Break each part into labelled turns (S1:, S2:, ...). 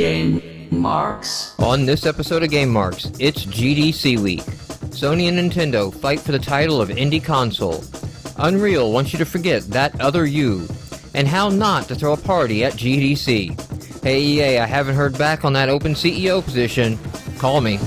S1: GameMarx.
S2: On this episode of GameMarx, it's GDC week. Sony and Nintendo fight for the title of Indie Console. Unreal wants you to forget that other you. And how not to throw a party at GDC. Hey EA, I haven't heard back on that open CEO position. Call me.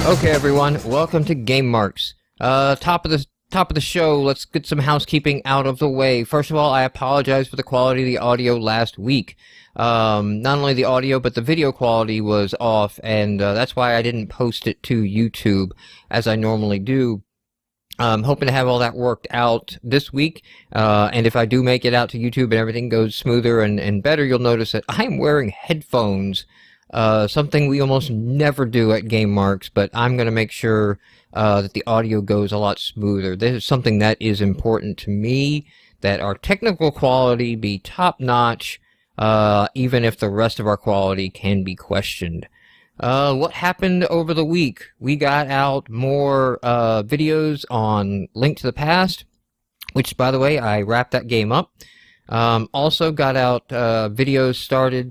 S2: Okay, everyone, welcome to GameMarx. Top of the show, let's get some housekeeping out of the way. First of all, I apologize for the quality of the audio last week. Not only the audio, but the video quality was off, and that's why I didn't post it to YouTube as I normally do. I'm hoping to have all that worked out this week, and if I do make it out to YouTube and everything goes smoother and better, you'll notice that I'm wearing headphones. Something we almost never do at GameMarx, but I'm going to make sure that the audio goes a lot smoother. This is something that is important to me, that our technical quality be top-notch, even if the rest of our quality can be questioned. What happened over the week? We got out more videos on Link to the Past, which, by the way, I wrapped that game up. Also got out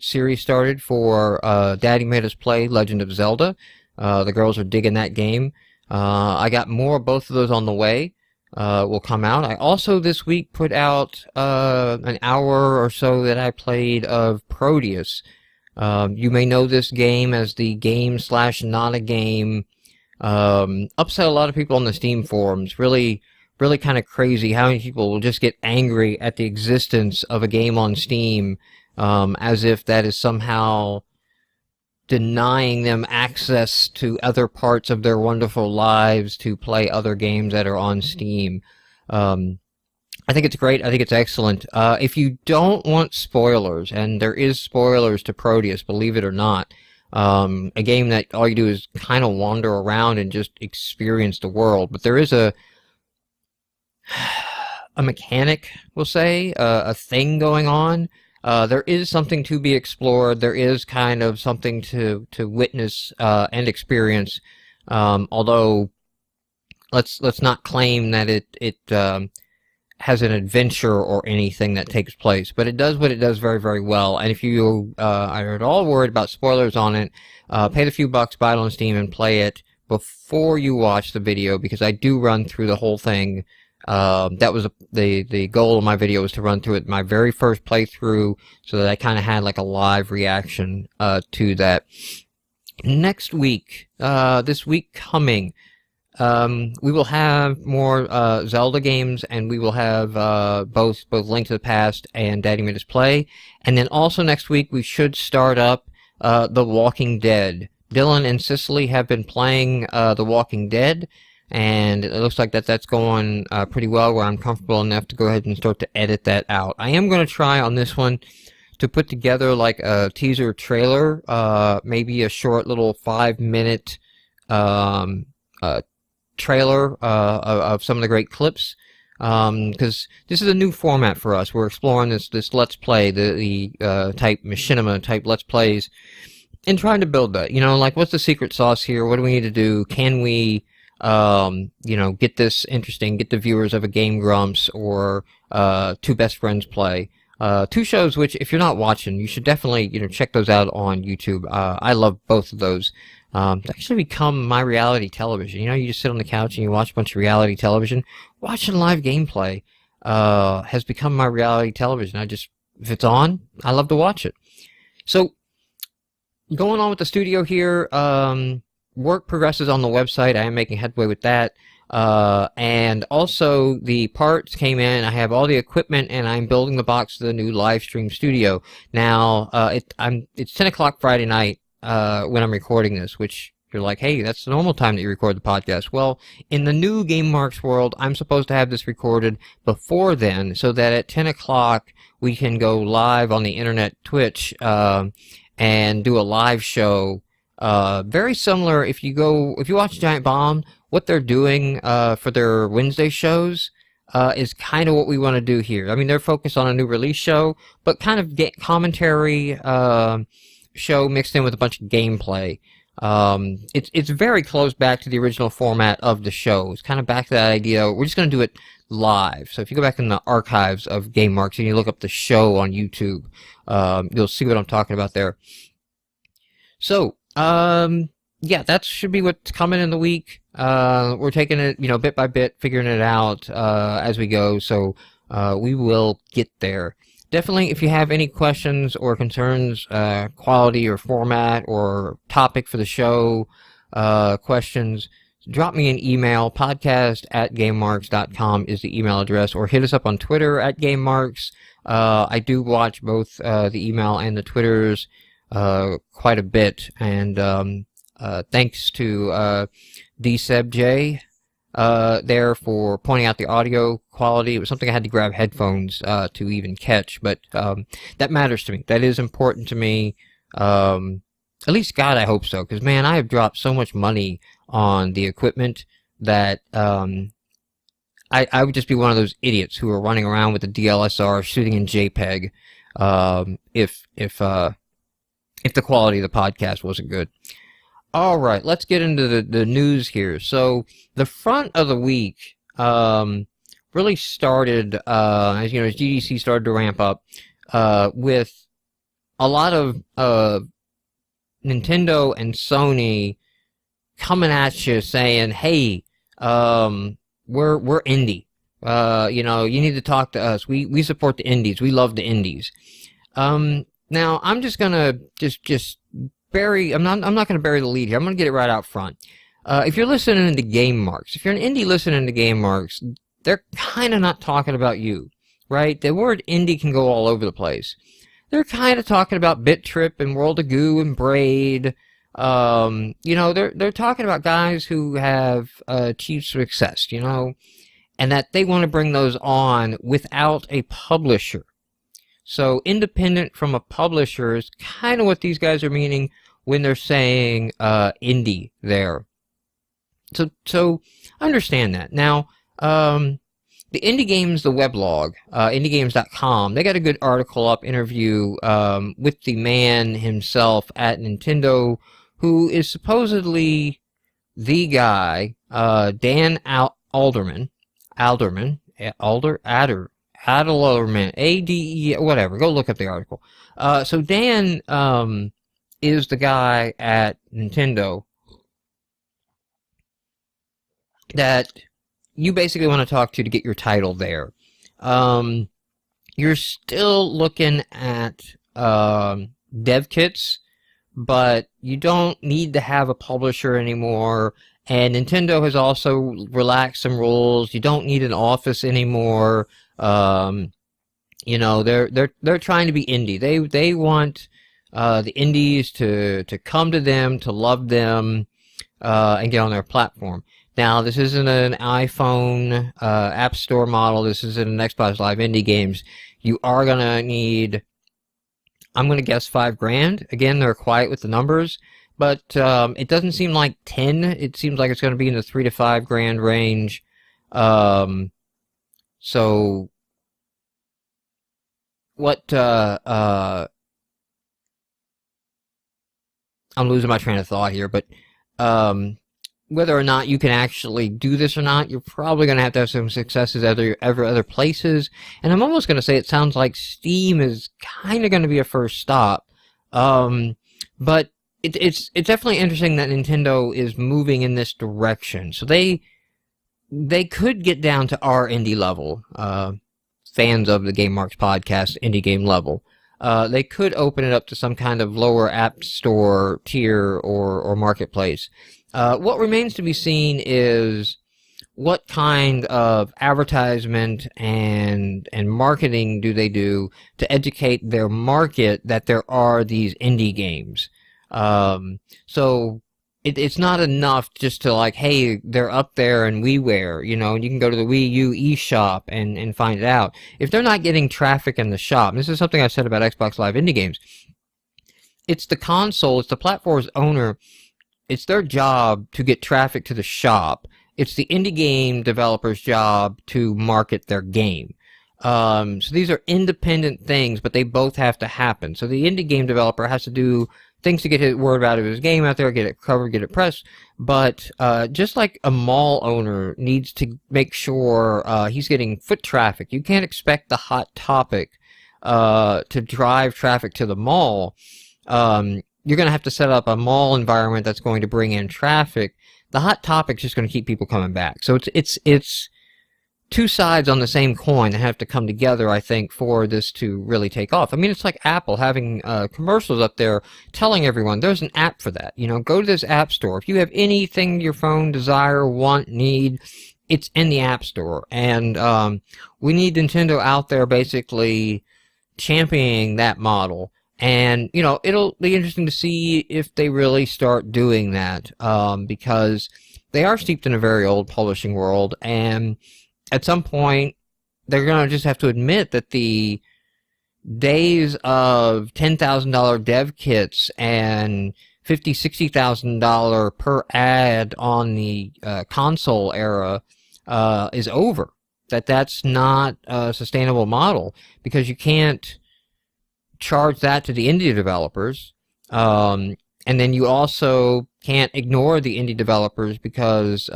S2: series started for Daddy Made Us Play Legend of Zelda. The girls are digging that game. I got more of both of those on the way. Will come out. I also this week put out an hour or so that I played of Proteus. You may know this game as the game/not-a-game. Upset a lot of people on the Steam forums. Really kind of crazy how many people will just get angry at the existence of a game on Steam, as if that is somehow denying them access to other parts of their wonderful lives to play other games that are on Steam. I think it's great. I think it's excellent. If you don't want spoilers, and there is spoilers to Proteus, believe it or not, a game that all you do is kind of wander around and just experience the world, but there is a mechanic, we'll say, a thing going on. There is something to be explored. There is kind of something to witness and experience. Although, let's not claim that it has an adventure or anything that takes place. But it does what it does very, very well. And if you are at all worried about spoilers on it, pay the few bucks, buy it on Steam, and play it before you watch the video, because I do run through the whole thing. That was the goal of my video, was to run through it my very first playthrough, so that I kind of had like a live reaction to that. Next week, this week coming, we will have more Zelda games, and we will have both Link to the Past and Daddy Made Us Play. And then also next week we should start up The Walking Dead. Dylan and Cicely have been playing The Walking Dead, and it looks like that's going pretty well, where I'm comfortable enough to go ahead and start to edit that out. I am going to try on this one to put together like a teaser trailer, maybe a short little 5-minute trailer of some of the great clips, because this is a new format for us. We're exploring this Let's Play, the type machinima type Let's Plays, and trying to build that. You know, like, what's the secret sauce here? What do we need to do? Can we get this interesting, get the viewers of a Game Grumps or Two Best Friends Play. Two shows which, if you're not watching, you should definitely, check those out on YouTube. I love both of those. It's actually become my reality television. You just sit on the couch and you watch a bunch of reality television. Watching live gameplay has become my reality television. If it's on, I love to watch it. So, going on with the studio here, work progresses on the website. I am making headway with that. And also the parts came in. I have all the equipment, and I'm building the box to the new live stream studio. Now, it's 10 o'clock Friday night, when I'm recording this, which you're like, hey, that's the normal time that you record the podcast. Well, in the new GameMarx world, I'm supposed to have this recorded before then, so that at 10 o'clock we can go live on the internet, Twitch, and do a live show. Very similar, if you watch Giant Bomb, what they're doing for their Wednesday shows is kind of what we want to do here. I mean, they're focused on a new release show, but kind of get commentary show mixed in with a bunch of gameplay. It's very close back to the original format of the show. It's kind of back to that idea. We're just going to do it live. So if you go back in the archives of GameMarx and you look up the show on YouTube, you'll see what I'm talking about there. So, yeah, that should be what's coming in the week. We're taking it, bit by bit, figuring it out, as we go. So, we will get there. Definitely, if you have any questions or concerns, quality or format or topic for the show, questions, drop me an email. podcast@gamemarx.com is the email address, or hit us up on Twitter @GameMarx. I do watch both the email and the Twitters quite a bit, and thanks to DSebJ there for pointing out the audio quality. It was something I had to grab headphones to even catch, but that matters to me. That is important to me. At least, God, I hope so, because, man, I have dropped so much money on the equipment that I would just be one of those idiots who are running around with the DLSR shooting in JPEG if the quality of the podcast wasn't good. All right, let's get into the news here. So the front of the week really started, as GDC started to ramp up with a lot of Nintendo and Sony coming at you saying, "Hey, we're indie. You need to talk to us. We support the indies. We love the indies." Now I'm just gonna just bury. I'm not gonna bury the lead here. I'm gonna get it right out front. If you're listening to GameMarx, if you're an indie listening to GameMarx, they're kind of not talking about you, right? The word indie can go all over the place. They're kind of talking about Bit Trip and World of Goo and Braid. They're talking about guys who have achieved success, and that they want to bring those on without a publisher. So independent from a publisher is kind of what these guys are meaning when they're saying indie there. So understand that. Now, the Indie Games, the weblog, indiegames.com, they got a good article up, interview with the man himself at Nintendo, who is supposedly the guy, Dan Alderman, ADE, whatever. Go look up the article. So Dan is the guy at Nintendo that you basically want to talk to get your title there. You're still looking at dev kits, but you don't need to have a publisher anymore. And Nintendo has also relaxed some rules. You don't need an office anymore. They're trying to be indie. They want the indies to come to them, to love them, and get on their platform. Now, this isn't an iPhone App Store model. This isn't an Xbox Live Indie Games. You are gonna need, I'm gonna guess, $5,000. Again, they're quiet with the numbers, but it doesn't seem like 10. It seems like it's gonna be in the $3,000 to $5,000 range. So what? I'm losing my train of thought here, but whether or not you can actually do this or not, you're probably going to have some successes other places. And I'm almost going to say it sounds like Steam is kind of going to be a first stop. But it's definitely interesting that Nintendo is moving in this direction. So they could get down to our indie level, fans of the GameMarx podcast, indie game level. They could open it up to some kind of lower app store tier or marketplace. What remains to be seen is what kind of advertisement and marketing do they do to educate their market that there are these indie games. So it's not enough just to like, hey, they're up there in WiiWare, and you can go to the Wii U eShop and find it out. If they're not getting traffic in the shop, and this is something I said about Xbox Live Indie Games, it's the console, it's the platform's owner, it's their job to get traffic to the shop. It's the indie game developer's job to market their game. So these are independent things, but they both have to happen. So the indie game developer has to do things to get his word out of his game out there, get it covered, get it pressed. But just like a mall owner needs to make sure he's getting foot traffic, you can't expect the hot topic to drive traffic to the mall. You're going to have to set up a mall environment that's going to bring in traffic. The hot topic's just going to keep people coming back. So it's two sides on the same coin that have to come together, I think, for this to really take off. I mean, it's like Apple having commercials up there telling everyone there's an app for that. You know, go to this app store. If you have anything your phone desire, want, need, it's in the app store. And we need Nintendo out there basically championing that model. And, you know, it'll be interesting to see if they really start doing that, because they are steeped in a very old publishing world, and at some point, they're going to just have to admit that the days of $10,000 dev kits and $50,000, $60,000 per ad on the console era is over. That's not a sustainable model, because you can't charge that to the indie developers, and then you also can't ignore the indie developers, because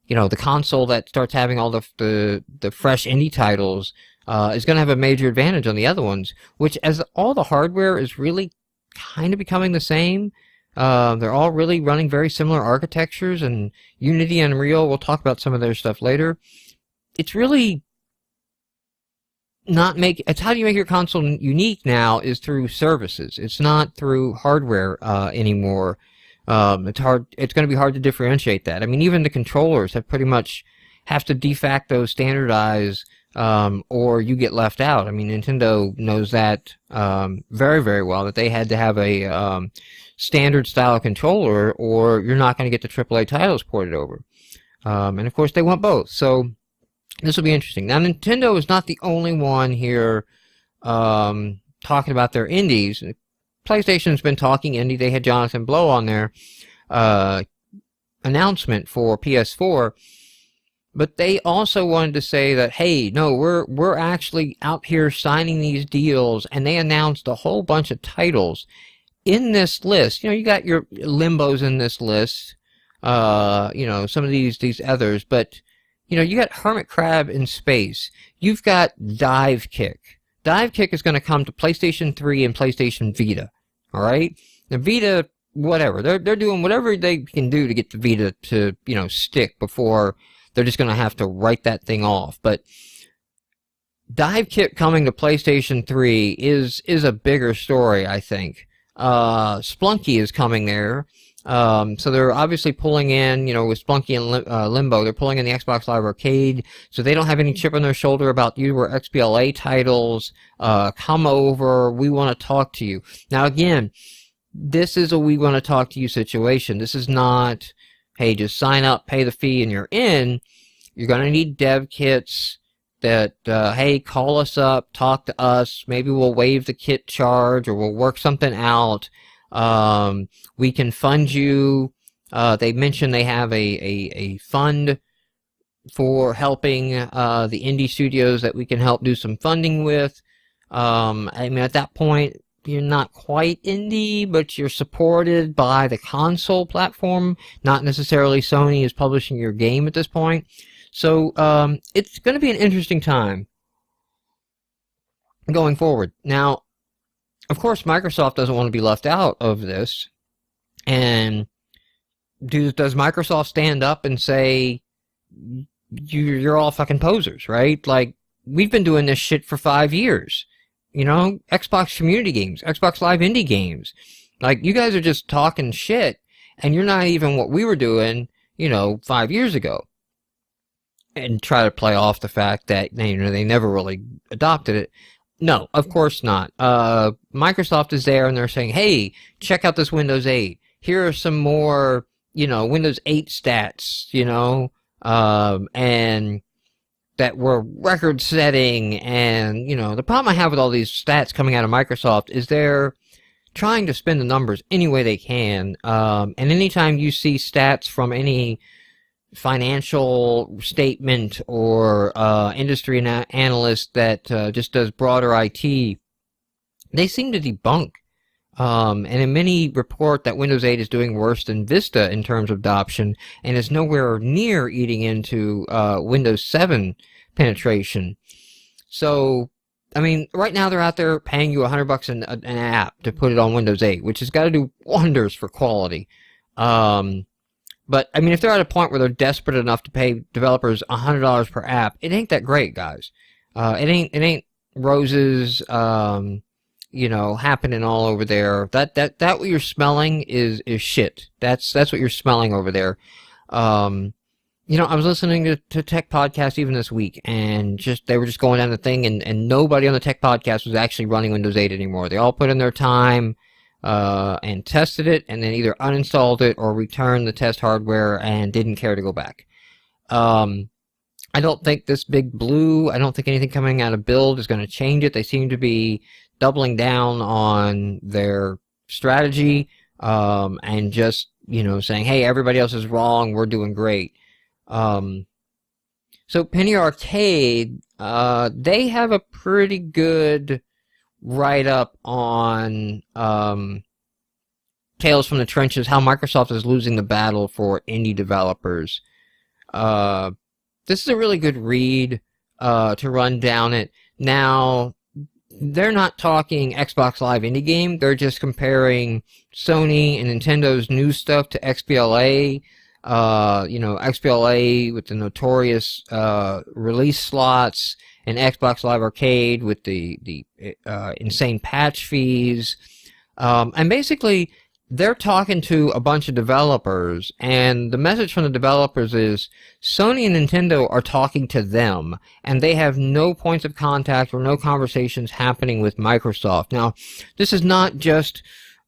S2: you know, the console that starts having all the fresh indie titles is going to have a major advantage on the other ones, which, as all the hardware is really kind of becoming the same, they're all really running very similar architectures, and Unity and Unreal, we'll talk about some of their stuff later. It's really it's how do you make your console unique now is through services. It's not through hardware anymore. It's going to be hard to differentiate that. I mean, even the controllers have pretty much have to de facto standardize, or you get left out. I mean, Nintendo knows that very, very well, that they had to have a standard style controller, or you're not going to get the AAA titles ported over. And of course, they want both. So this will be interesting. Now, Nintendo is not the only one here talking about their indies. PlayStation's been talking indie. They had Jonathan Blow on their announcement for PS4, but they also wanted to say that, hey, no, we're actually out here signing these deals, and they announced a whole bunch of titles in this list. You know, you got your Limbos in this list, you know, some of these others, but you know, you got Hermit Crab in Space. You've got Dive Kick. Dive Kick is going to come to PlayStation 3 and PlayStation Vita. All right? The Vita, whatever. They're doing whatever they can do to get the Vita to, you know, stick before they're just going to have to write that thing off. But Dive Kick coming to PlayStation 3 is a bigger story, I think. Splunky is coming there. So they're obviously pulling in, you know, with Splunky and Limbo, they're pulling in the Xbox Live Arcade, so they don't have any chip on their shoulder about you or XBLA titles. Come over, we want to talk to you. Now again, this is a we want to talk to you situation. This is not, hey, just sign up, pay the fee, and you're in. You're going to need dev kits that, hey, call us up, talk to us, maybe we'll waive the kit charge, or we'll work something out. We can fund you. They mentioned they have a fund for helping the indie studios that we can help do some funding with. I mean, at that point, you're not quite indie, but you're supported by the console platform. Not necessarily Sony is publishing your game at this point. So it's going to be an interesting time going forward. Now, of course, Microsoft doesn't want to be left out of this. And does Microsoft stand up and say, you're all fucking posers, right? Like, we've been doing this shit for 5 years. You know, Xbox community games, Xbox Live indie games. Like, you guys are just talking shit, and you're not even what we were doing, you know, 5 years ago. And try to play off the fact that, you know, they never really adopted it. No, of course not. Microsoft is there, and they're saying, hey, check out this Windows 8. Here are some more, you know, Windows 8 stats, you know, and that were record-setting. And, you know, the problem I have with all these stats coming out of Microsoft is they're trying to spin the numbers any way they can. And anytime you see stats from any financial statement or industry analyst that just does broader IT, they seem to debunk. And in many report that Windows 8 is doing worse than Vista in terms of adoption and is nowhere near eating into Windows 7 penetration. So, I mean, right now they're out there paying you $100 an app to put it on Windows 8, which has got to do wonders for quality. But, I mean, if they're at a point where they're desperate enough to pay developers $100 per app, it ain't that great, guys. It ain't roses, happening all over there. That what you're smelling is shit. That's what you're smelling over there. I was listening to tech podcasts even this week, and they were just going down the thing, and nobody on the tech podcast was actually running Windows 8 anymore. They all put in their time, and tested it, and then either uninstalled it or returned the test hardware and didn't care to go back. I don't think this big blue, I don't think anything coming out of Build is going to change it. They seem to be doubling down on their strategy, and just, saying, hey, everybody else is wrong, we're doing great. So Penny Arcade, they have a pretty good write-up on Tales from the Trenches, how Microsoft is losing the battle for indie developers. This is a really good read to run down it. Now, they're not talking Xbox Live indie game, they're just comparing Sony and Nintendo's new stuff to XBLA. XBLA with the notorious release slots, and Xbox Live Arcade with the insane patch fees. And basically, they're talking to a bunch of developers, and the message from the developers is Sony and Nintendo are talking to them, and they have no points of contact or no conversations happening with Microsoft. Now, this is not just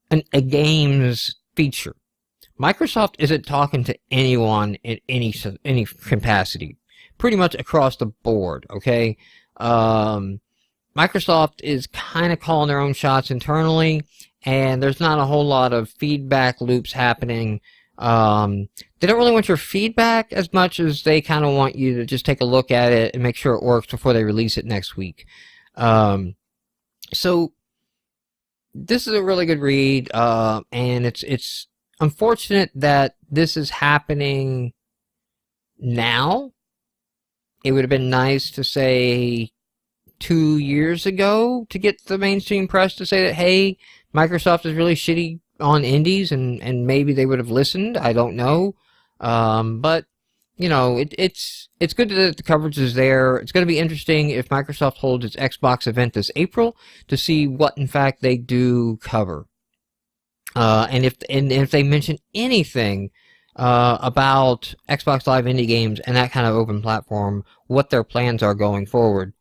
S2: a games feature. Microsoft isn't talking to anyone in any capacity, pretty much across the board, okay? Microsoft is kind of calling their own shots internally, and there's not a whole lot of feedback loops happening. They don't really want your feedback as much as they kind of want you to just take a look at it and make sure it works before they release it next week. So this is a really good read, and it's unfortunate that this is happening now. It would have been nice to say 2 years ago to get the mainstream press to say that, hey, Microsoft is really shitty on indies, and maybe they would have listened. I don't know. But, it's good that the coverage is there. It's going to be interesting if Microsoft holds its Xbox event this April to see what, in fact, they do cover. And if they mention anything about Xbox Live indie games and that kind of open platform, what their plans are going forward.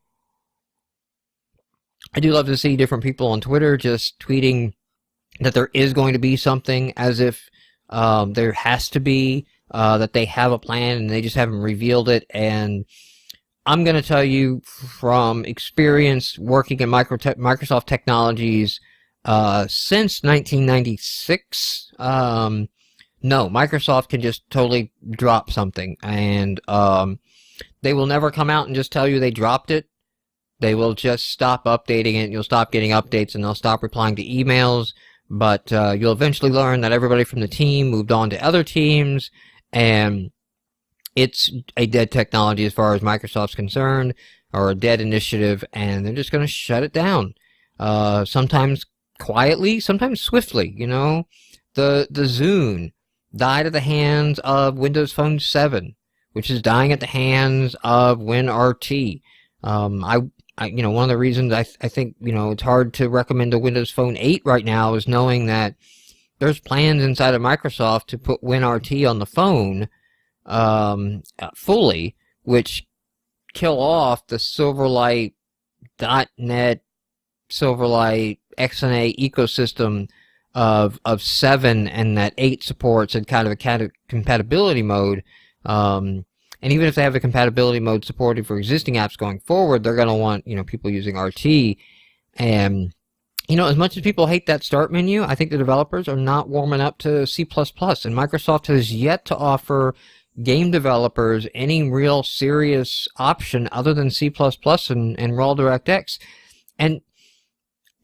S2: I do love to see different people on Twitter just tweeting that there is going to be something, as if there has to be, that they have a plan and they just haven't revealed it. And I'm going to tell you from experience working in Microsoft Technologies since 1996, no, Microsoft can just totally drop something, and they will never come out and just tell you they dropped it. They will just stop updating it, and you'll stop getting updates, and they'll stop replying to emails, but you'll eventually learn that everybody from the team moved on to other teams, and it's a dead technology as far as Microsoft's concerned, or a dead initiative, and they're just going to shut it down. Sometimes quietly, sometimes swiftly, The Zune died at the hands of Windows Phone 7, which is dying at the hands of WinRT. One of the reasons I think, it's hard to recommend a Windows Phone 8 right now is knowing that there's plans inside of Microsoft to put WinRT on the phone, fully, which kill off the Silverlight .NET, Silverlight XNA ecosystem of 7, and that 8 supports in kind of a compatibility mode. And even if they have a compatibility mode supported for existing apps going forward, they're going to want, people using RT. And, as much as people hate that start menu, I think the developers are not warming up to C++. And Microsoft has yet to offer game developers any real serious option other than C++ and raw DirectX. And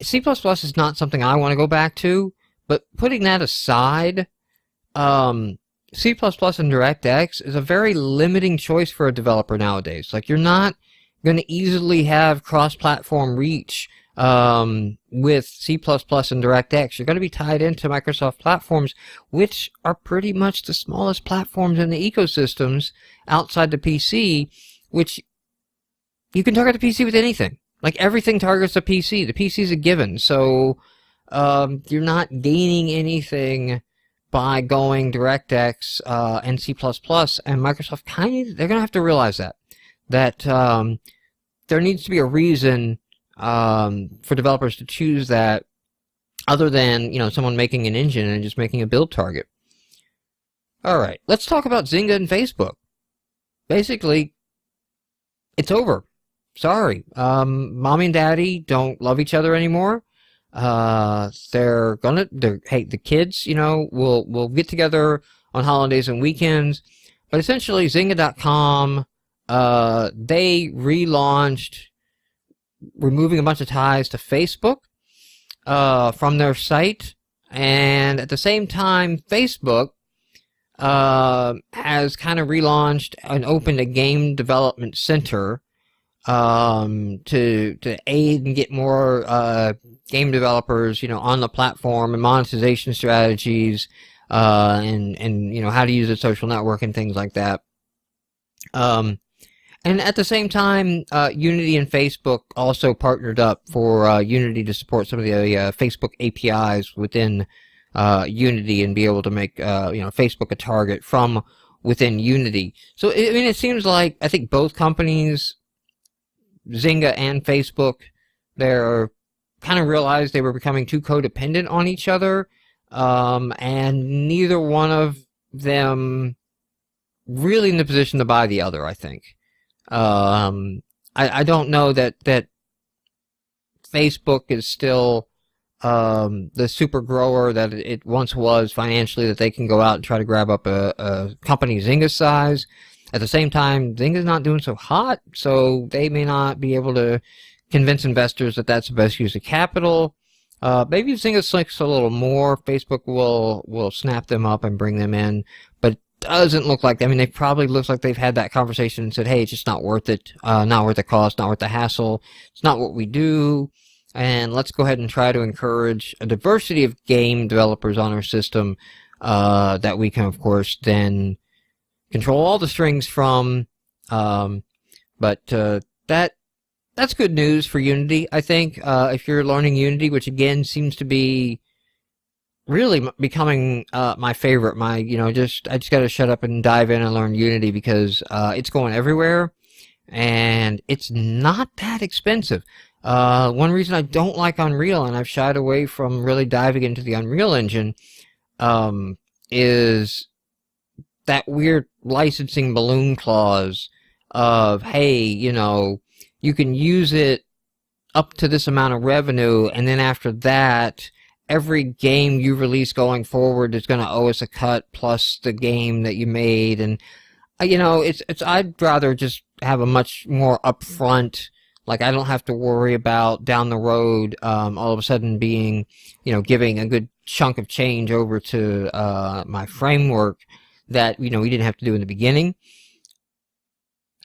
S2: C++ is not something I want to go back to, but putting that aside, C++ and DirectX is a very limiting choice for a developer nowadays. Like, you're not going to easily have cross-platform reach with C++ and DirectX. You're going to be tied into Microsoft platforms, which are pretty much the smallest platforms in the ecosystems outside the PC, which you can target the PC with anything. Like, everything targets the PC. The PC is a given, so you're not gaining anything by going DirectX and C++, and Microsoft they're going to have to realize that there needs to be a reason for developers to choose that, other than, someone making an engine and just making a build target. Alright, let's talk about Zynga and Facebook. Basically, it's over. Sorry. Mommy and daddy don't love each other anymore. Hey, the kids, will get together on holidays and weekends. But essentially, Zynga.com, they relaunched, removing a bunch of ties to Facebook from their site, and at the same time, Facebook has kind of relaunched and opened a game development center to aid and get more game developers, on the platform, and monetization strategies, and how to use a social network and things like that. And at the same time, Unity and Facebook also partnered up for Unity to support some of the Facebook APIs within Unity and be able to make Facebook a target from within Unity. So it seems like, I think both companies, Zynga and Facebook, they're kind of realized they were becoming too codependent on each other, and neither one of them really in the position to buy the other, I think. I don't know that Facebook is still the super grower that it once was financially, that they can go out and try to grab up a company Zynga's size. At the same time, Zynga's not doing so hot, so they may not be able to convince investors that that's the best use of capital. Maybe if Zynga slinks a little more, Facebook will snap them up and bring them in, but it doesn't look like, they probably looks like they've had that conversation and said, hey, it's just not worth it, not worth the cost, not worth the hassle, it's not what we do, and let's go ahead and try to encourage a diversity of game developers on our system, that we can, of course, then control all the strings from, but that's good news for Unity, I think. If you're learning Unity, which again seems to be really becoming my favorite, I just got to shut up and dive in and learn Unity, because it's going everywhere, and it's not that expensive. One reason I don't like Unreal, and I've shied away from really diving into the Unreal Engine, is that weird licensing balloon clause of, hey, you can use it up to this amount of revenue, and then after that, every game you release going forward is going to owe us a cut plus the game that you made. And I'd rather just have a much more upfront, like, I don't have to worry about down the road all of a sudden being, giving a good chunk of change over to my framework that we didn't have to do in the beginning.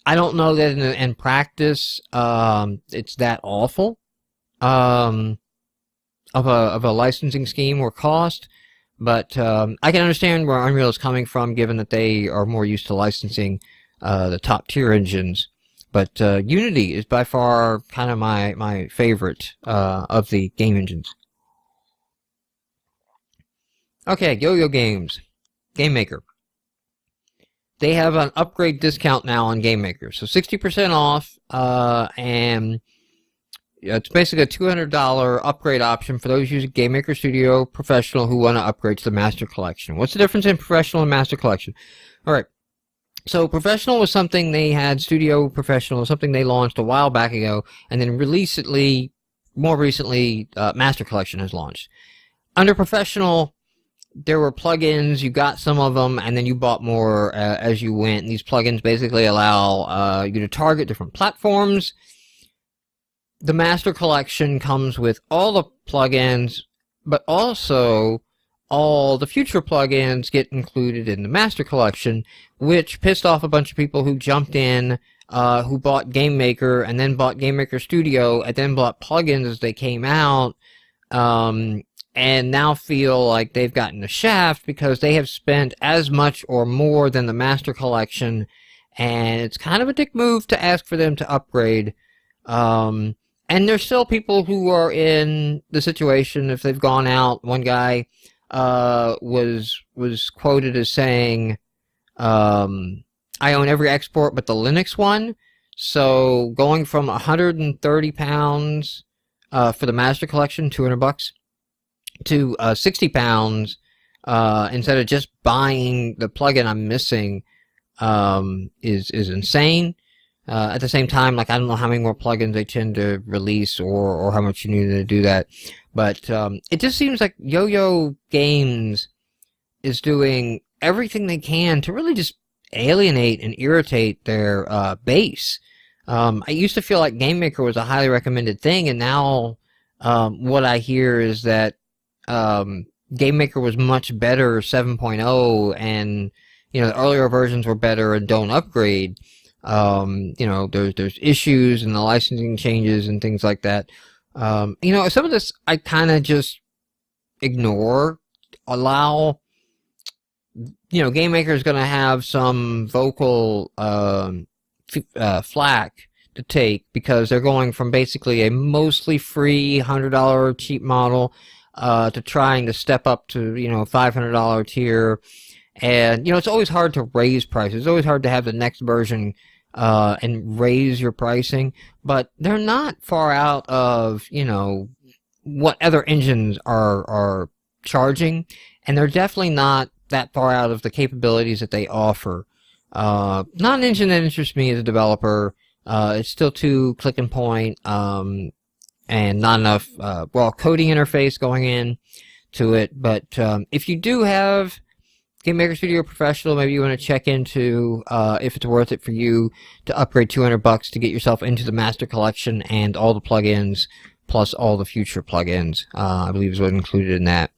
S2: I don't know that in practice it's that awful of a licensing scheme or cost, but I can understand where Unreal is coming from, given that they are more used to licensing the top tier engines. But Unity is by far kind of my favorite of the game engines. Okay, Yo-Yo Games, GameMaker. They have an upgrade discount now on GameMaker, so 60% off, and it's basically a $200 upgrade option for those using GameMaker Studio Professional who want to upgrade to the Master Collection. What's the difference in Professional and Master Collection? All right, so Professional was something they had, Studio Professional was something they launched a while back ago, and then more recently, Master Collection has launched. Under Professional, there were plugins, you got some of them, and then you bought more as you went. And these plugins basically allow you to target different platforms. The Master Collection comes with all the plugins, but also all the future plugins get included in the Master Collection, which pissed off a bunch of people who jumped in, who bought GameMaker, and then bought GameMaker Studio, and then bought plugins as they came out, and now feel like they've gotten the shaft because they have spent as much or more than the Master Collection, and it's kind of a dick move to ask for them to upgrade. And there's still people who are in the situation, if they've gone out. One guy was quoted as saying, I own every export but the Linux one. So going from £130 for the Master Collection, $200, to £60 instead of just buying the plugin I'm missing is insane. At the same time, like, I don't know how many more plugins they tend to release or how much you need to do that. But it just seems like Yo-Yo Games is doing everything they can to really just alienate and irritate their base. I used to feel like GameMaker was a highly recommended thing, and now what I hear is that GameMaker was much better 7.0, and the earlier versions were better and don't upgrade. There's issues and the licensing changes and things like that. Some of this I kind of just ignore. Allow, GameMaker is going to have some vocal flack to take because they're going from basically a mostly free $100 cheap model to trying to step up to $500 tier. And it's always hard to raise prices. It's always hard to have the next version and raise your pricing, but they're not far out of what other engines are charging, and they're definitely not that far out of the capabilities that they offer. Not an engine that interests me as a developer. It's still too click and point, and not enough coding interface going in to it. But if you do have GameMaker Studio Professional, maybe you want to check into if it's worth it for you to upgrade $200 to get yourself into the Master Collection and all the plugins, plus all the future plugins, I believe is what included in that.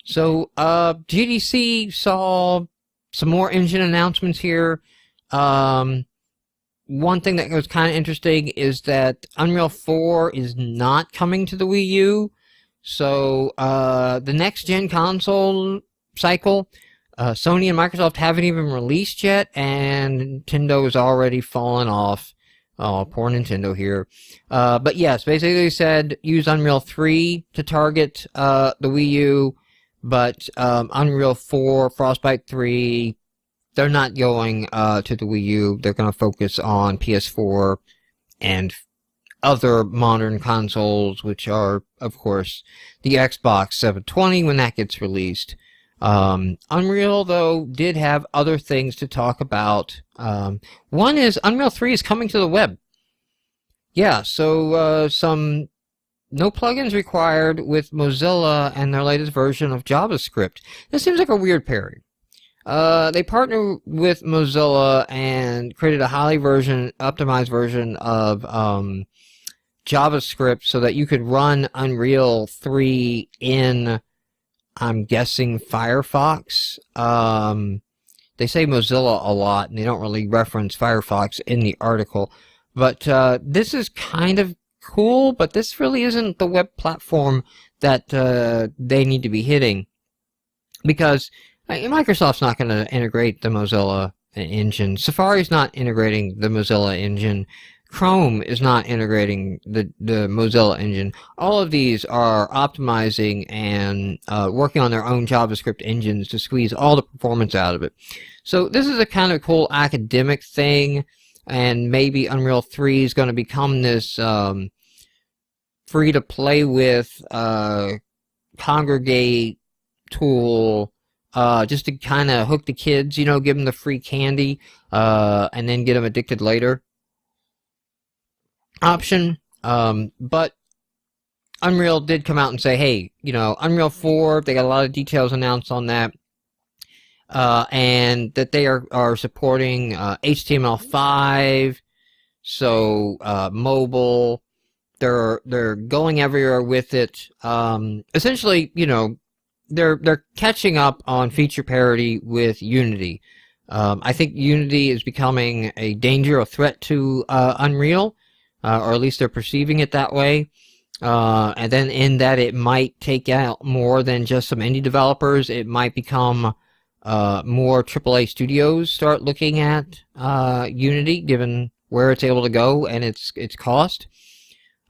S2: So, GDC saw some more engine announcements here. One thing that was kind of interesting is that Unreal 4 is not coming to the Wii U. So, the next-gen console cycle, Sony and Microsoft haven't even released yet, and Nintendo is already fallen off. Oh, poor Nintendo here. But yes, basically they said use Unreal 3 to target the Wii U, but Unreal 4, Frostbite 3, they're not going to the Wii U. They're going to focus on PS4 and other modern consoles, which are, of course, the Xbox 720 when that gets released. Unreal, though, did have other things to talk about. One is Unreal 3 is coming to the web. Yeah, so some no plugins required with Mozilla and their latest version of JavaScript. This seems like a weird pairing. They partnered with Mozilla and created a highly optimized version of JavaScript so that you could run Unreal 3 in, I'm guessing, Firefox. They say Mozilla a lot, and they don't really reference Firefox in the article. But this is kind of cool, but this really isn't the web platform that they need to be hitting. Because Microsoft's not going to integrate the Mozilla engine. Safari's not integrating the Mozilla engine. Chrome is not integrating the Mozilla engine. All of these are optimizing and working on their own JavaScript engines to squeeze all the performance out of it. So this is a kind of cool academic thing, and maybe Unreal 3 is going to become this free to play with congregate tool just to kind of hook the kids, give them the free candy and then get them addicted later option. But Unreal did come out and say, hey, Unreal 4, they got a lot of details announced on that, and that they are supporting HTML5, so mobile. They're going everywhere with it. Essentially, they're catching up on feature parity with Unity. I think Unity is becoming a danger, a threat to Unreal, or at least they're perceiving it that way. And then in that it might take out more than just some indie developers. It might become more AAA studios start looking at Unity, given where it's able to go and its cost.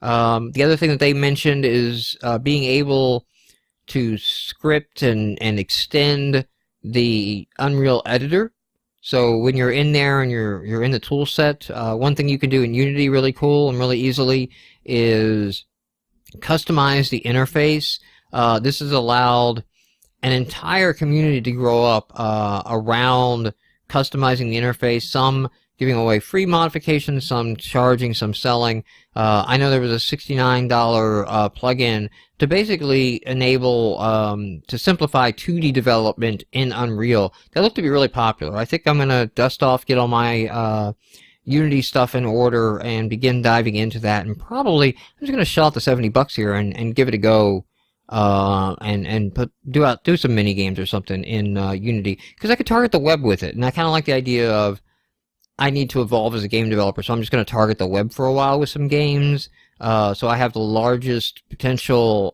S2: The other thing that they mentioned is being able to script and extend the Unreal editor. So when you're in there and you're in the tool set, one thing you can do in Unity really cool and really easily is customize the interface. This has allowed an entire community to grow up around customizing the interface, some giving away free modifications, some charging, some selling. I know there was a $69 plugin to basically enable, to simplify 2D development in Unreal. That looked to be really popular. I think I'm going to dust off, get all my Unity stuff in order, and begin diving into that. And probably, I'm just going to shell out the $70 here and give it a go, and do some mini games or something in Unity, because I could target the web with it. And I kind of like the idea of, I need to evolve as a game developer, so I'm just going to target the web for a while with some games. So I have the largest potential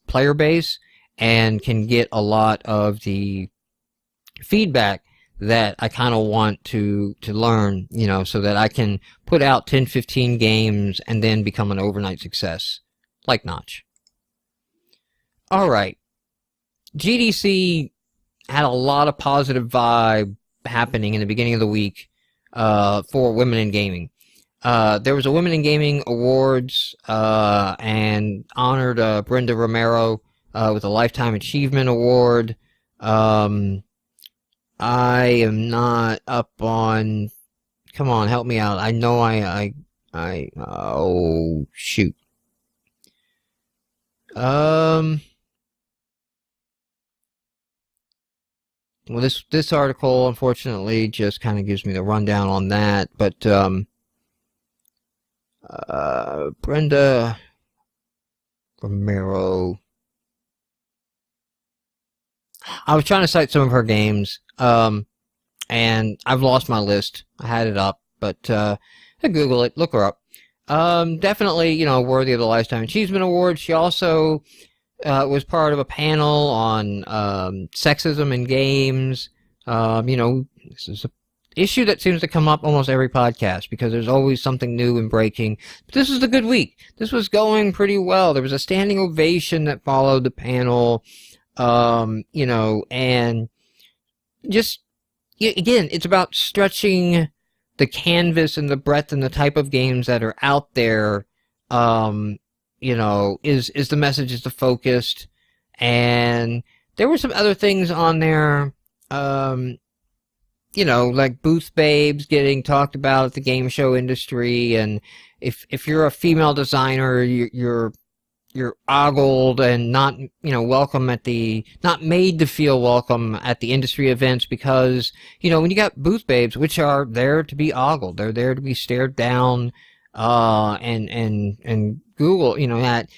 S2: player base and can get a lot of the feedback that I kind of want to learn, so that I can put out 10, 15 games and then become an overnight success, like Notch. All right. GDC had a lot of positive vibe happening in the beginning of the week. For women in gaming. There was a Women in Gaming Awards, and honored Brenda Romero with a Lifetime Achievement Award. I am not up on... Come on, help me out. I know oh, shoot. Well, this article, unfortunately, just kind of gives me the rundown on that. But Brenda Romero, I was trying to cite some of her games, and I've lost my list. I had it up, but Google it, look her up. Definitely, worthy of the Lifetime Achievement Award. She also was part of a panel on sexism in games. This is an issue that seems to come up almost every podcast because there's always something new and breaking. But this was a good week. This was going pretty well. There was a standing ovation that followed the panel, and just, again, it's about stretching the canvas and the breadth and the type of games that are out there. Is the message, is the focused, and there were some other things on there, like booth babes getting talked about at the game show industry, and if you're a female designer, you're ogled and not, welcome not made to feel welcome at the industry events, because, when you got booth babes, which are there to be ogled, they're there to be stared down, and Google, that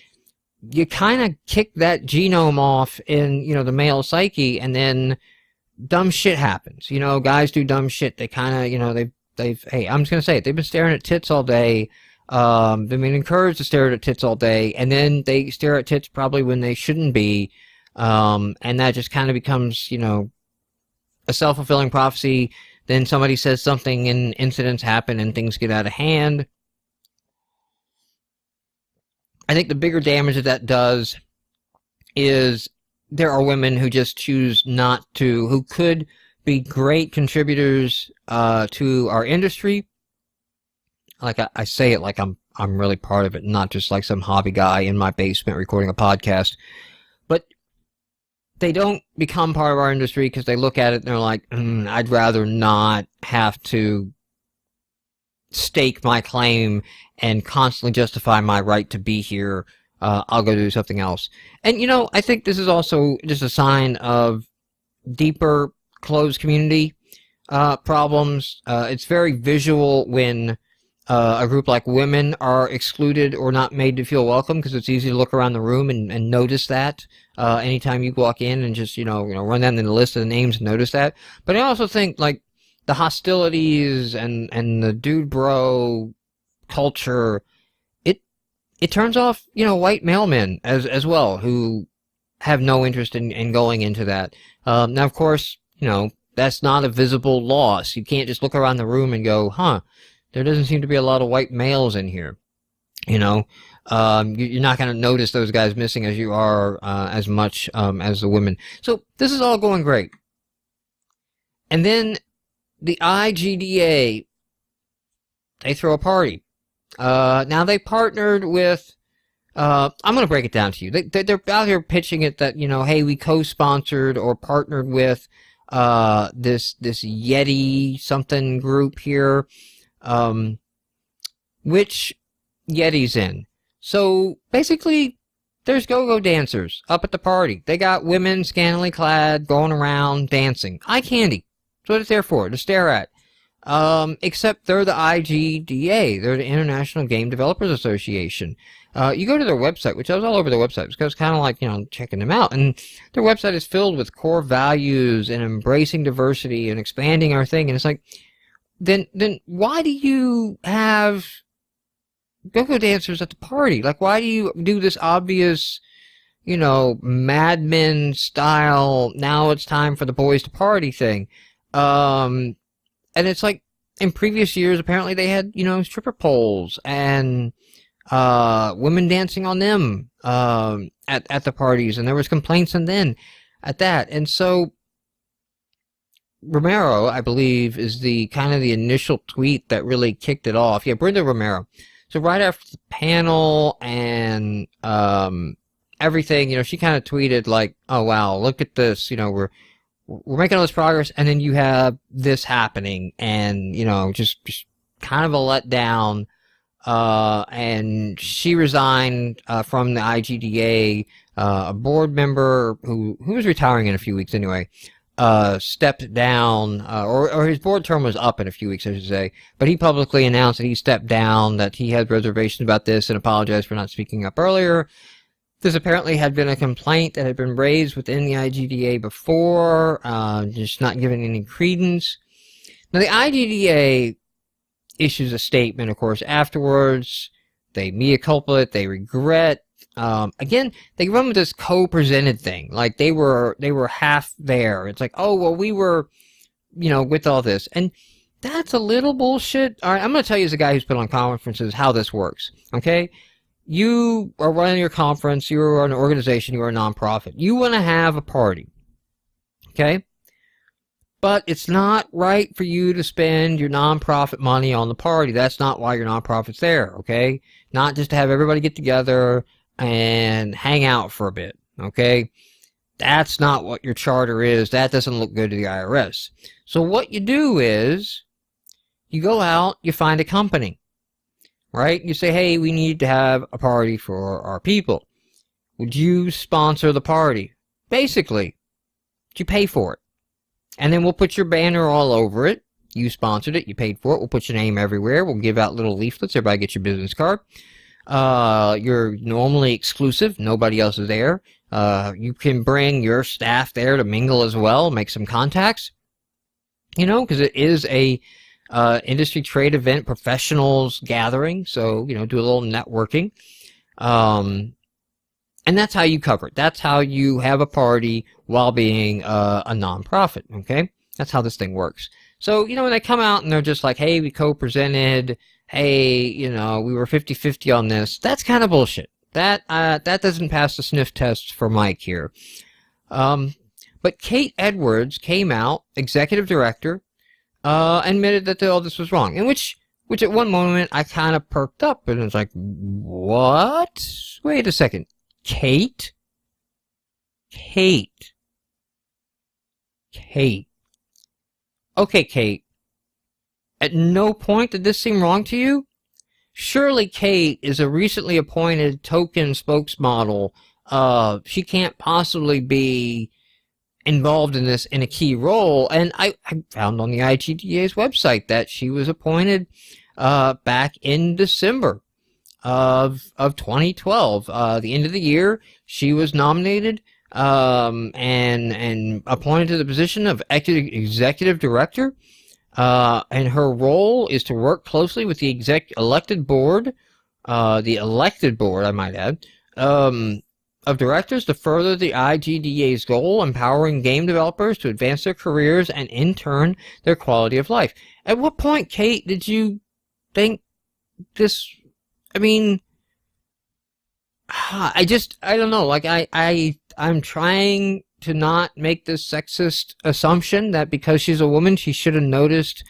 S2: you kind of kick that genome off in, the male psyche, and then dumb shit happens. Guys do dumb shit. They kind of, hey, I'm just going to say it. They've been staring at tits all day. They've been encouraged to stare at tits all day, and then they stare at tits probably when they shouldn't be. And that just kind of becomes, a self-fulfilling prophecy. Then somebody says something and incidents happen and things get out of hand. I think the bigger damage that does is there are women who just choose not to, who could be great contributors to our industry. Like I say it like I'm really part of it, not just like some hobby guy in my basement recording a podcast. But they don't become part of our industry because they look at it and they're like, I'd rather not have to stake my claim and constantly justify my right to be here, I'll go do something else. And, I think this is also just a sign of deeper closed community problems. It's very visual when a group like women are excluded or not made to feel welcome, because it's easy to look around the room and notice that anytime you walk in and just run down the list of the names and notice that. But I also think like the hostilities and the dude bro culture, it turns off white male men as well, who have no interest in going into that. Now, of course, that's not a visible loss. You can't just look around the room and go, there doesn't seem to be a lot of white males in here. You're not going to notice those guys missing as you are as much as the women. So this is all going great. And then the IGDA, they throw a party. Now they partnered with, I'm going to break it down to you. They're out here pitching it that, hey, we co-sponsored or partnered with this Yeti something group here. Which Yeti's in. So basically, there's go-go dancers up at the party. They got women scantily clad going around dancing. Eye candy. That's what it's there for, to stare at. Except they're the IGDA. They're the International Game Developers Association. You go to their website, which I was all over their website, because I was kind of like, checking them out. And their website is filled with core values and embracing diversity and expanding our thing. And it's like, then why do you have go-go dancers at the party? Like, why do you do this obvious, Mad Men style, now it's time for the boys to party thing? And it's like, in previous years, apparently they had, stripper poles and women dancing on them at the parties, and there was complaints and then at that. And so Romero, I believe, is the kind of the initial tweet that really kicked it off. Yeah, Brenda Romero. So right after the panel and everything, she kind of tweeted like, "Oh wow, look at this! We're making all this progress, and then you have this happening, and just kind of a letdown." And she resigned from the IGDA. A board member who was retiring in a few weeks anyway. Stepped down, or his board term was up in a few weeks, I should say, but he publicly announced that he stepped down, that he had reservations about this, and apologized for not speaking up earlier. This apparently had been a complaint that had been raised within the IGDA before, just not given any credence. Now, the IGDA issues a statement, of course, afterwards. They mea culpa it, they regret. Again, they run with this co-presented thing. Like they were half there. It's like, oh, well, we were, with all this. And that's a little bullshit. All right, I'm going to tell you as a guy who's been on conferences how this works. Okay? You are running your conference. You are an organization. You are a nonprofit. You want to have a party. Okay? But it's not right for you to spend your nonprofit money on the party. That's not why your nonprofit's there. Okay? Not just to have everybody get together and hang out for a bit, okay? That's not what your charter is. That doesn't look good to the IRS. So what you do is, you go out, you find a company, right? You say, hey, we need to have a party for our people. Would you sponsor the party? Basically, you pay for it. And then we'll put your banner all over it. You sponsored it, you paid for it, we'll put your name everywhere, we'll give out little leaflets, everybody get your business card. You're normally exclusive. Nobody else is there. You can bring your staff there to mingle as well, make some contacts, because it is a industry trade event, professionals gathering. So, do a little networking. And that's how you cover it. That's how you have a party while being a nonprofit, okay? That's how this thing works. So, when they come out and they're just like, hey, we co-presented, hey, we were 50-50 on this, that's kind of bullshit. That doesn't pass the sniff test for Mike here. But Kate Edwards came out, executive director, admitted that all this was wrong. And which at one moment I kind of perked up and was like, what? Wait a second. Kate? Okay, Kate. At no point did this seem wrong to you? Shirley Kate is a recently appointed token spokesmodel. She can't possibly be involved in this in a key role. And I found on the IGDA's website that she was appointed back in December of 2012. The end of the year, she was nominated and appointed to the position of executive director. And her role is to work closely with the elected board, I might add, of directors to further the IGDA's goal, empowering game developers to advance their careers and, in turn, their quality of life. At what point, Kate, did you think this? I mean, I don't know. Like, I'm trying to not make this sexist assumption that because she's a woman, she should have noticed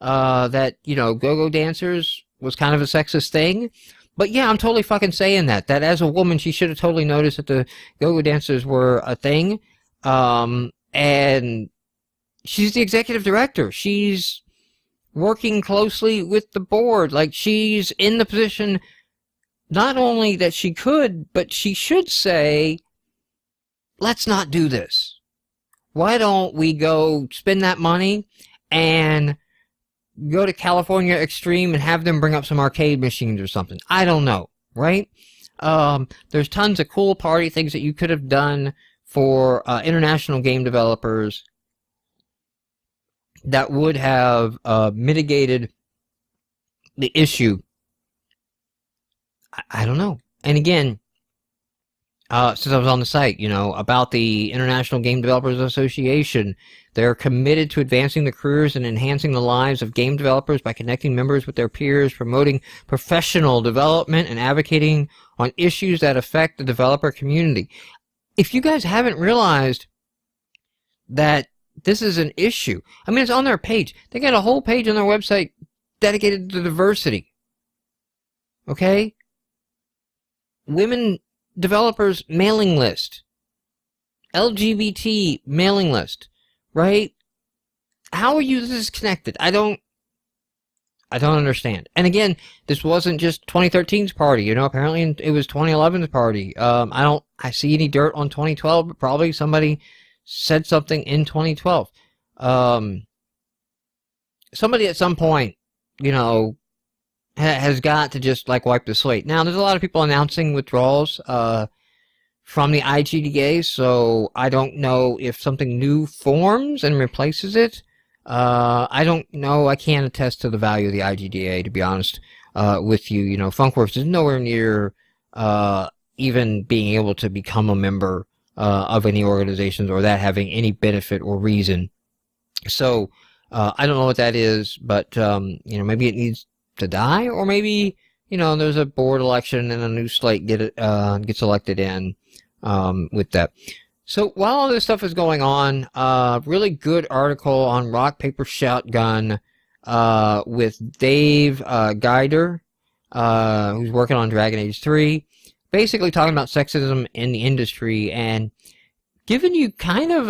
S2: that, go-go dancers was kind of a sexist thing. But yeah, I'm totally fucking saying that as a woman, she should have totally noticed that the go-go dancers were a thing. And she's the executive director. She's working closely with the board. Like, she's in the position, not only that she could, but she should say, let's not do this. Why don't we go spend that money and go to California Extreme and have them bring up some arcade machines or something? I don't know, right? There's tons of cool party things that you could have done for international game developers that would have mitigated the issue. I don't know. And again, since I was on the site, about the International Game Developers Association, they're committed to advancing the careers and enhancing the lives of game developers by connecting members with their peers, promoting professional development, and advocating on issues that affect the developer community. If you guys haven't realized that this is an issue, I mean, it's on their page. They got a whole page on their website dedicated to diversity. Okay? Women developers mailing list, LGBT mailing list, right? How are you disconnected? I don't understand. And again, this wasn't just 2013's party, apparently it was 2011's party. I see any dirt on 2012, but probably somebody said something in 2012. Somebody at some point, has got to just wipe the slate. Now, there's a lot of people announcing withdrawals from the IGDA, so I don't know if something new forms and replaces it. I don't know. I can't attest to the value of the IGDA, to be honest with you. Funkworks is nowhere near even being able to become a member of any organizations or that having any benefit or reason. So I don't know what that is, but maybe it needs to die, or maybe there's a board election and a new slate gets elected in with that. So while all this stuff is going on, really good article on Rock Paper Shotgun with Dave Geider, who's working on Dragon Age 3, basically talking about sexism in the industry and giving you kind of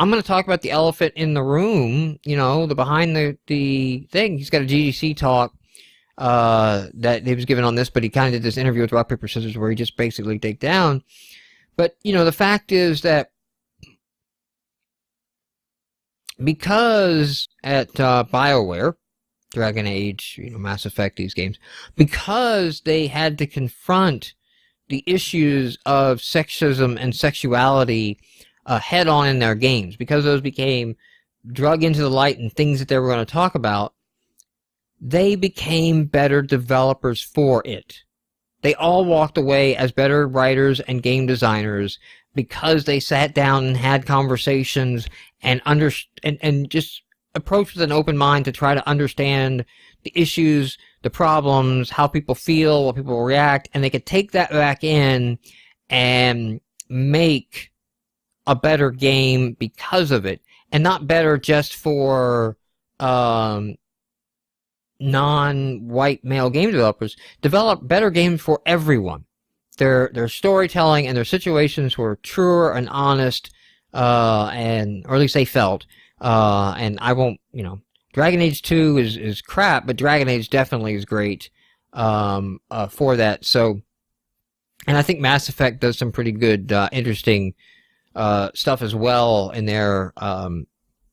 S2: I'm going to talk about the elephant in the room, the behind the thing. He's got a GDC talk that he was given on this, but he kind of did this interview with Rock, Paper, Scissors where he just basically take down. But, the fact is that because at BioWare, Dragon Age, Mass Effect, these games, because they had to confront the issues of sexism and sexuality head on in their games, because those became drug into the light and things that they were going to talk about, they became better developers for it. They all walked away as better writers and game designers because they sat down and had conversations and just approached with an open mind to try to understand the issues, the problems, how people feel, what people react, and they could take that back in and make a better game because of it, and not better just for non-white male game developers. Develop better games for everyone. Their storytelling and their situations were truer and honest, or at least they felt. And I won't, Dragon Age 2 is crap, but Dragon Age definitely is great for that. So, and I think Mass Effect does some pretty good, interesting stuff as well in their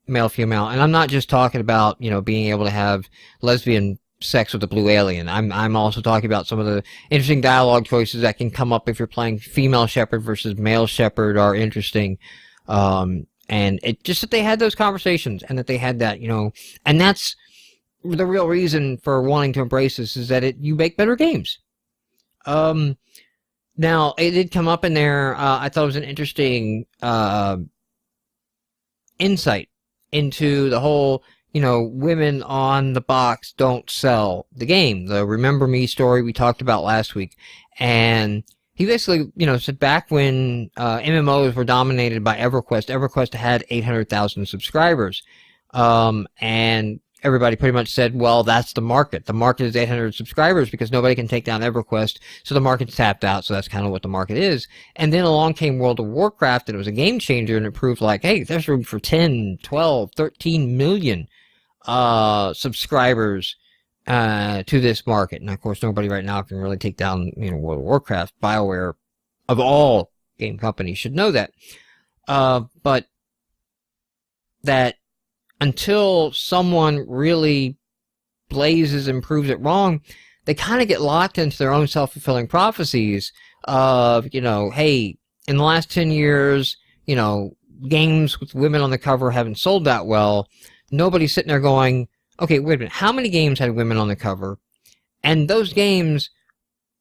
S2: male female. And I'm not just talking about being able to have lesbian sex with a blue alien. I'm also talking about some of the interesting dialogue choices that can come up if you're playing female Shepherd versus male Shepherd are interesting. And it just that they had those conversations and that they had that, and that's the real reason for wanting to embrace this is that you make better games. Now it did come up in there. I thought it was an interesting insight into the whole, women on the box don't sell the game. The Remember Me story we talked about last week. And he basically, said back when MMOs were dominated by EverQuest had 800,000 subscribers. And everybody pretty much said, well, that's the market. The market is 800 subscribers because nobody can take down EverQuest, so the market's tapped out, so that's kind of what the market is. And then along came World of Warcraft, and it was a game changer, and it proved like, hey, there's room for 10, 12, 13 million subscribers to this market. And of course, nobody right now can really take down, World of Warcraft. BioWare, of all game companies, should know that. But that until someone really blazes and proves it wrong, they kind of get locked into their own self-fulfilling prophecies of, hey, in the last 10 years, games with women on the cover haven't sold that well. Nobody's sitting there going, okay, wait a minute, how many games had women on the cover? And those games,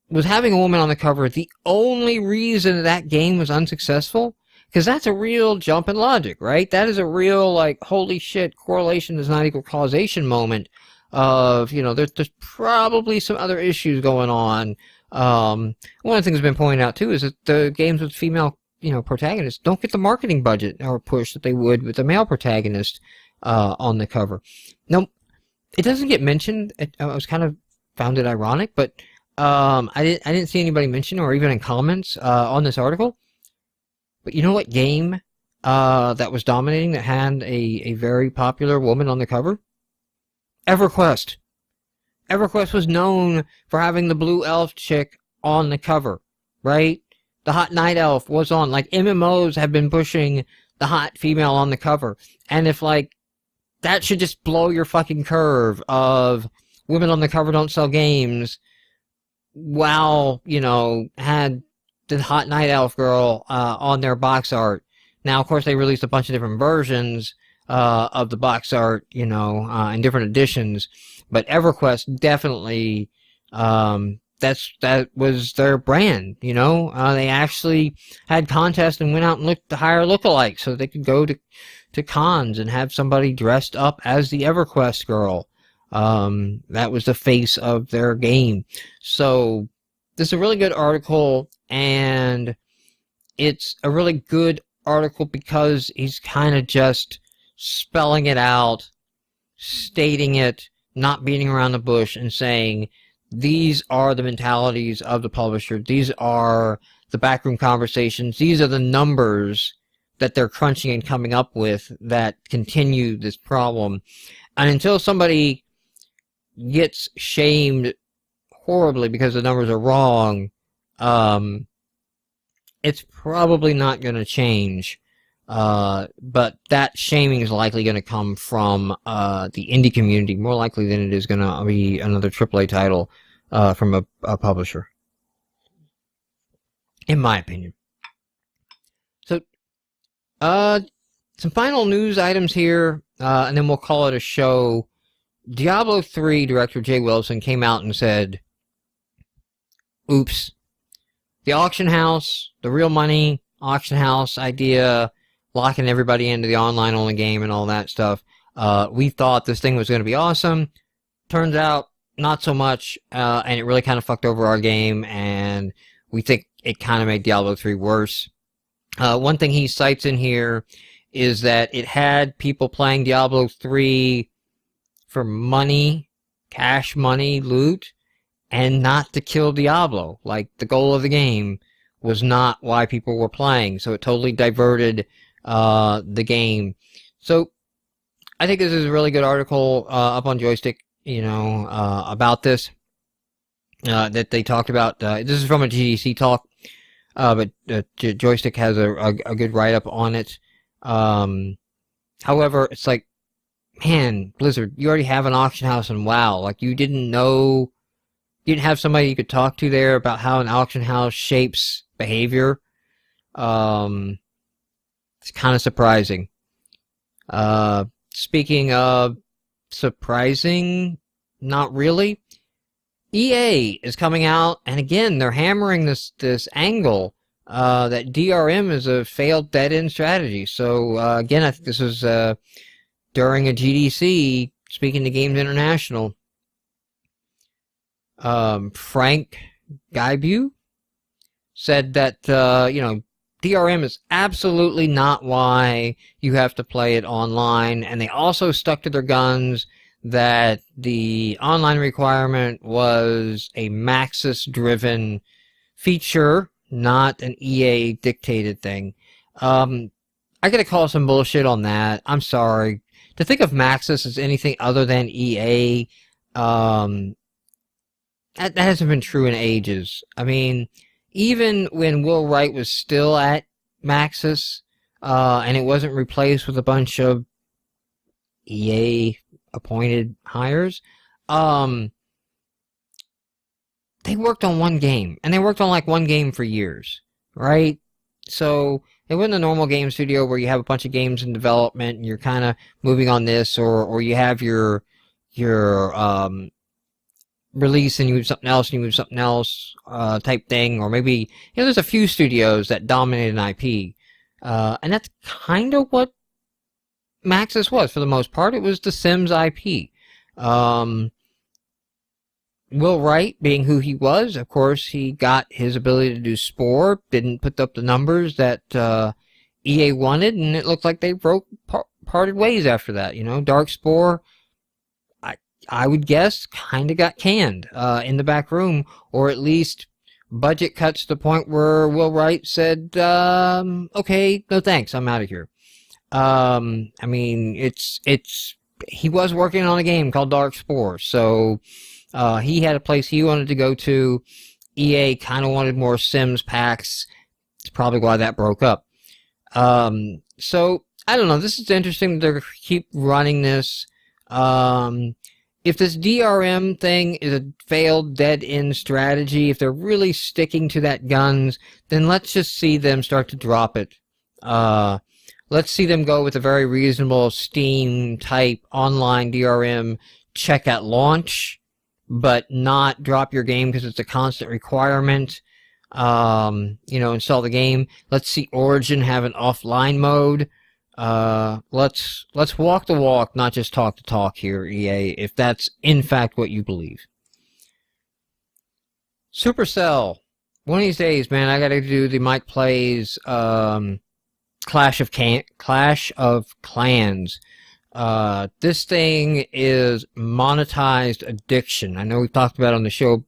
S2: was having a woman on the cover the only reason that game was unsuccessful? Because that's a real jump in logic, right? That is a real, like, holy shit, correlation does not equal causation moment of, there's probably some other issues going on. One of the things that's been pointed out, too, is that the games with female, protagonists don't get the marketing budget or push that they would with the male protagonist on the cover. Now, it doesn't get mentioned. I was kind of found it ironic, but I didn't see anybody mention or even in comments on this article. But you know what game that was dominating that had a very popular woman on the cover? EverQuest. EverQuest was known for having the blue elf chick on the cover, right? The hot night elf was on. Like, MMOs have been pushing the hot female on the cover. And if, like, that should just blow your fucking curve of women on the cover don't sell games, WoW, had the hot night elf girl on their box art. Now, of course, they released a bunch of different versions of the box art, in different editions. But EverQuest definitely, that was their brand, They actually had contests and went out and looked to hire lookalikes so they could go to cons and have somebody dressed up as the EverQuest girl. That was the face of their game. So this is a really good article, and it's a really good article because he's kind of just spelling it out, stating it, not beating around the bush, and saying, these are the mentalities of the publisher. These are the backroom conversations. These are the numbers that they're crunching and coming up with that continue this problem. And until somebody gets shamed horribly because the numbers are wrong, it's probably not going to change. But that shaming is likely going to come from the indie community, more likely than it is going to be another AAA title from a publisher, in my opinion. So, some final news items here, and then we'll call it a show. Diablo 3 director Jay Wilson came out and said, oops, the auction house, the real money auction house idea, locking everybody into the online-only game and all that stuff. We thought this thing was going to be awesome. Turns out, not so much, and it really kind of fucked over our game, and we think it kind of made Diablo 3 worse. One thing he cites in here is that it had people playing Diablo 3 for money, cash money, loot, and not to kill Diablo. Like, the goal of the game was not why people were playing, so it totally diverted the game. So, I think this is a really good article up on Joystick, about this that they talked about. This is from a GDC talk, but Joystick has a good write-up on it. However, it's like, man, Blizzard, you already have an auction house in WoW. Like, you didn't have somebody you could talk to there about how an auction house shapes behavior. It's kind of surprising. Speaking of surprising, not really. EA is coming out, and again, they're hammering this angle that DRM is a failed dead-end strategy. So, again, I think this was during a GDC, speaking to Games International. Frank Gaibu said that, DRM is absolutely not why you have to play it online, and they also stuck to their guns that the online requirement was a Maxis-driven feature, not an EA-dictated thing. I gotta call some bullshit on that. I'm sorry. To think of Maxis as anything other than EA, that hasn't been true in ages. I mean, even when Will Wright was still at Maxis, and it wasn't replaced with a bunch of EA-appointed hires, they worked on one game, and they worked on like one game for years, right? So it wasn't a normal game studio where you have a bunch of games in development and you're kind of moving on this, or you have your release and you move something else and you move something else type thing, or maybe there's a few studios that dominate an IP, and that's kind of what Maxis was for the most part. It was the Sims IP. Will Wright, being who he was, of course, he got his ability to do Spore, didn't put up the numbers that EA wanted, and it looked like they parted ways after that. Dark Spore, I would guess, kind of got canned in the back room, or at least budget cuts to the point where Will Wright said, okay, no thanks, I'm out of here. I mean, he was working on a game called Dark Spore, so he had a place he wanted to go to. EA kind of wanted more Sims packs. It's probably why that broke up. So, I don't know. This is interesting that they keep running this. If this DRM thing is a failed dead-end strategy, if they're really sticking to that guns, then let's just see them start to drop it. Let's see them go with a very reasonable Steam-type online DRM check at launch, but not drop your game because it's a constant requirement. Install the game. Let's see Origin have an offline mode. Let's walk the walk, not just talk the talk here, EA, if that's in fact what you believe. Supercell. One of these days, man, I gotta do the Mike Plays, Clash of Clans. This thing is monetized addiction. I know we've talked about it on the show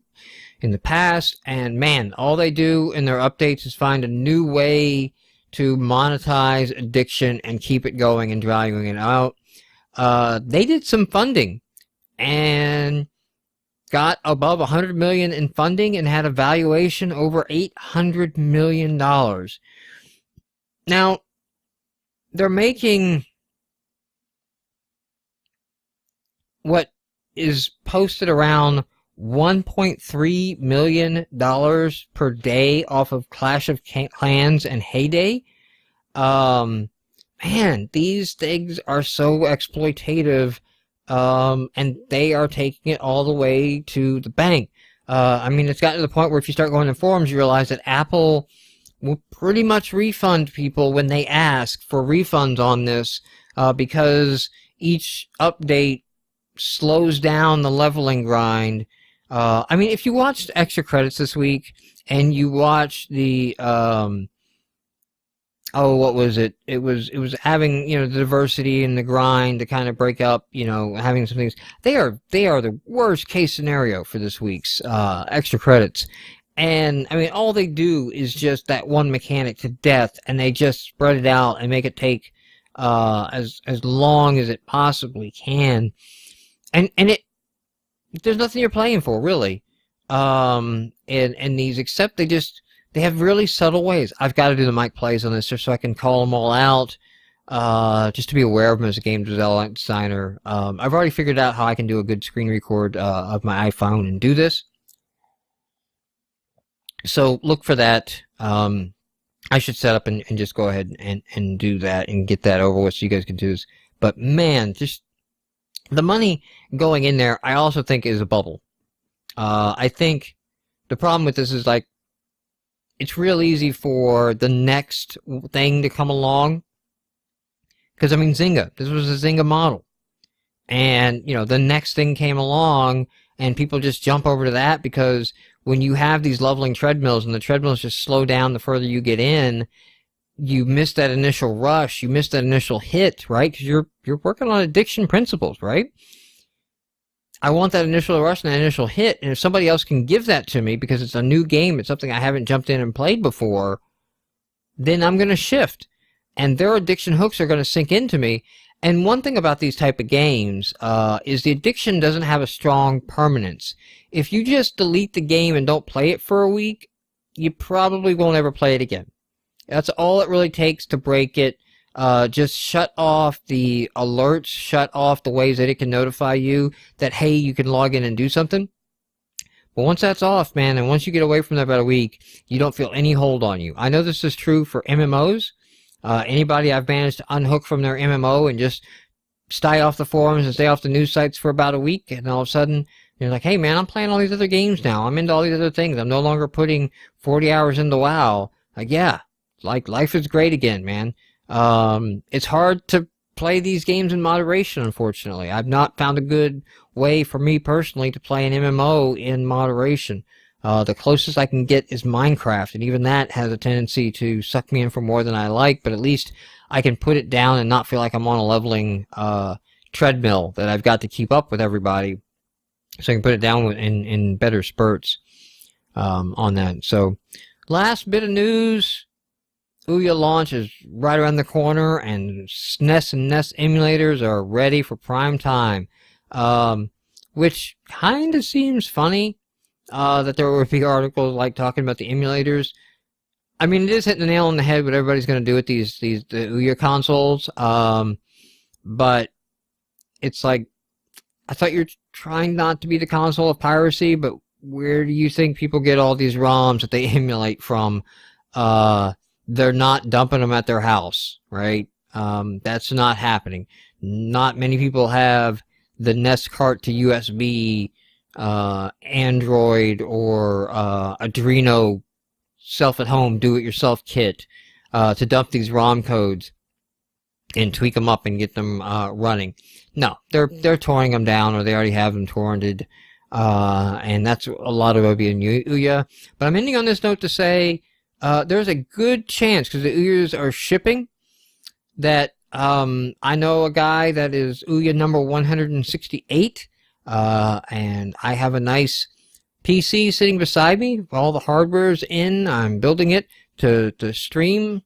S2: in the past, and man, all they do in their updates is find a new way to monetize addiction and keep it going and driving it out. They did some funding and got above $100 million in funding and had a valuation over $800 million. Now, they're making what is posted around $1.3 million per day off of Clash of Clans and Heyday. Man, these things are so exploitative, and they are taking it all the way to the bank. I mean, it's gotten to the point where if you start going to forums, you realize that Apple will pretty much refund people when they ask for refunds on this, because each update slows down the leveling grind. I mean, if you watched Extra Credits this week and you watched the what was it? It was having, the diversity and the grind to kind of break up, having some things. They are the worst case scenario for this week's Extra Credits. And I mean, all they do is just that one mechanic to death, and they just spread it out and make it take as long as it possibly can. And there's nothing you're playing for, really. In these, except they have really subtle ways. I've got to do the mic plays on this just so I can call them all out, just to be aware of them as a game designer. I've already figured out how I can do a good screen record of my iPhone and do this. So look for that. I should set up and just go ahead and do that and get that over with so you guys can do this. But man, just the money going in there, I also think is a bubble. I think the problem with this is, like, it's real easy for the next thing to come along. Because, I mean, Zynga. This was a Zynga model. And, you know, the next thing came along, and people just jump over to that because when you have these leveling treadmills and the treadmills just slow down the further you get in, you miss that initial rush. You miss that initial hit, right? Because you're working on addiction principles, right? I want that initial rush and that initial hit, and if somebody else can give that to me because it's a new game, it's something I haven't jumped in and played before, then I'm going to shift. And their addiction hooks are going to sink into me. And one thing about these type of games is the addiction doesn't have a strong permanence. If you just delete the game and don't play it for a week, you probably won't ever play it again. That's all it really takes to break it. Just shut off the alerts, shut off the ways that it can notify you that, hey, you can log in and do something. But once that's off, man, and once you get away from that about a week, you don't feel any hold on you. I know this is true for MMOs. Anybody I've managed to unhook from their MMO and just stay off the forums and stay off the news sites for about a week, and all of a sudden, you're like, hey, man, I'm playing all these other games now. I'm into all these other things. I'm no longer putting 40 hours into WoW. Like, yeah, like, life is great again, man. It's hard to play these games in moderation, unfortunately. I've not found a good way for me personally to play an MMO in moderation. The closest I can get is Minecraft, and even that has a tendency to suck me in for more than I like, but at least I can put it down and not feel like I'm on a leveling treadmill that I've got to keep up with everybody, so I can put it down in better spurts on that. So, last bit of news. Ouya launch is right around the corner, and SNES and NES emulators are ready for prime time. Which kind of seems funny, that there would be articles like talking about the emulators. I mean, it is hitting the nail on the head what everybody's going to do with the Ouya consoles. But it's like, I thought you're trying not to be the console of piracy, but where do you think people get all these ROMs that they emulate from? They're not dumping them at their house, right? That's not happening. Not many people have the NES cart to USB, Android, or Adreno self-at-home do-it-yourself kit to dump these ROM codes and tweak them up and get them running. No, they're torring them down, or they already have them torrented, and that's a lot of it in Ouya. But I'm ending on this note to say, there's a good chance, because the Ouyas are shipping, that I know a guy that is Ouya number 168, and I have a nice PC sitting beside me. All the hardware's in. I'm building it to stream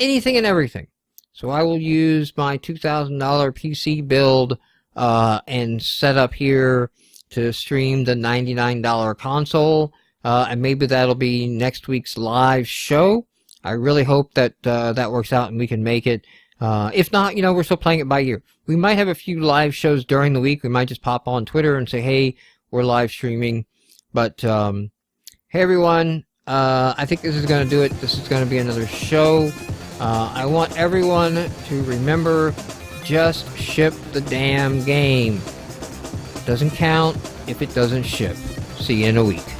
S2: anything and everything. So I will use my $2,000 PC build and set up here to stream the $99 console. And maybe that'll be next week's live show. I really hope that that works out and we can make it. If not, you know, we're still playing it by ear. We might have a few live shows during the week. We might just pop on Twitter and say, hey, we're live streaming. But, hey, everyone, I think this is going to do it. This is going to be another show. I want everyone to remember, just ship the damn game. Doesn't count if it doesn't ship. See you in a week.